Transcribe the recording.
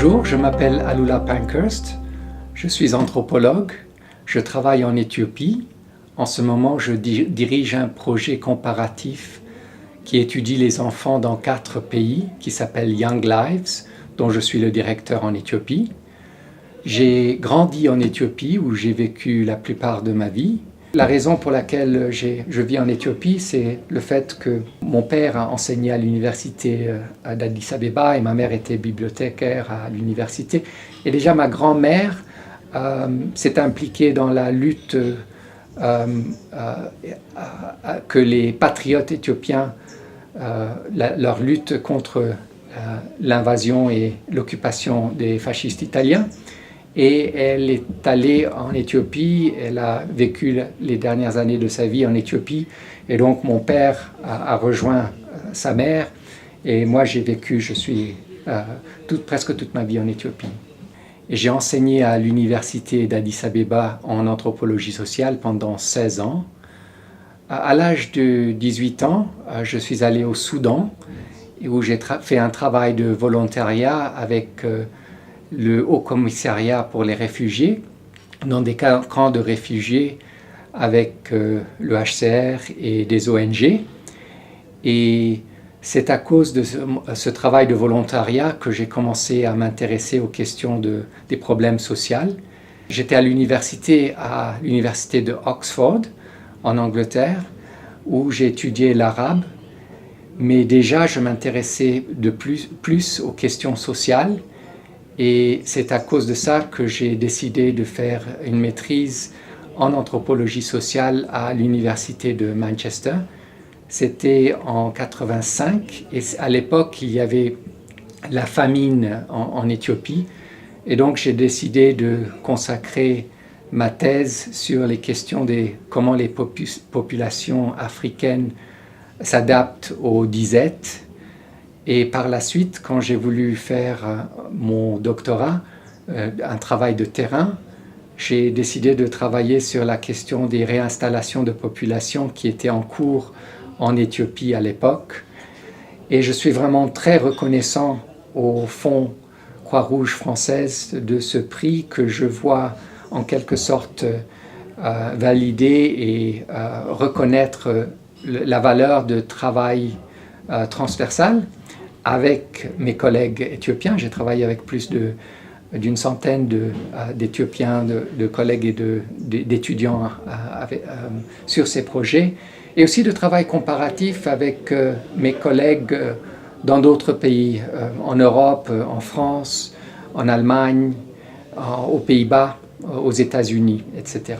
Bonjour, je m'appelle Alula Pankhurst, je suis anthropologue, je travaille en Éthiopie. En ce moment, je dirige un projet comparatif qui étudie les enfants dans 4 pays, qui s'appelle Young Lives, dont je suis le directeur en Éthiopie. J'ai grandi en Éthiopie, où j'ai vécu la plupart de ma vie. La raison pour laquelle je vis en Éthiopie, c'est le fait que mon père a enseigné à l'université d'Addis Abeba et ma mère était bibliothécaire à l'université. Et déjà ma grand-mère s'est impliquée dans la lutte que les patriotes éthiopiens, leur lutte contre l'invasion et l'occupation des fascistes italiens. Et elle est allée en Éthiopie, elle a vécu les dernières années de sa vie en Éthiopie. Et donc mon père a rejoint sa mère et moi je suis presque toute ma vie en Éthiopie. Et j'ai enseigné à l'université d'Addis Abeba en anthropologie sociale pendant 16 ans. À l'âge de 18 ans, je suis allé au Soudan où j'ai fait un travail de volontariat avec le Haut Commissariat pour les réfugiés, dans des camps de réfugiés avec le HCR et des ONG. Et c'est à cause de ce travail de volontariat que j'ai commencé à m'intéresser aux questions des problèmes sociaux. J'étais à l'université de Oxford, en Angleterre, où j'ai étudié l'arabe, mais déjà je m'intéressais de plus aux questions sociales. Et c'est à cause de ça que j'ai décidé de faire une maîtrise en anthropologie sociale à l'université de Manchester. C'était en 85 et à l'époque il y avait la famine en Éthiopie. Et donc j'ai décidé de consacrer ma thèse sur les questions de comment les populations africaines s'adaptent aux disettes. Et par la suite, quand j'ai voulu faire mon doctorat, un travail de terrain, j'ai décidé de travailler sur la question des réinstallations de populations qui étaient en cours en Éthiopie à l'époque. Et je suis vraiment très reconnaissant au Fonds Croix-Rouge française de ce prix que je vois en quelque sorte valider et reconnaître la valeur de travail transversal. Avec mes collègues éthiopiens, j'ai travaillé avec plus d'une centaine d'Éthiopiens, de collègues et d'étudiants sur ces projets, et aussi de travail comparatif avec mes collègues dans d'autres pays, en Europe, en France, en Allemagne, aux Pays-Bas, aux États-Unis, etc.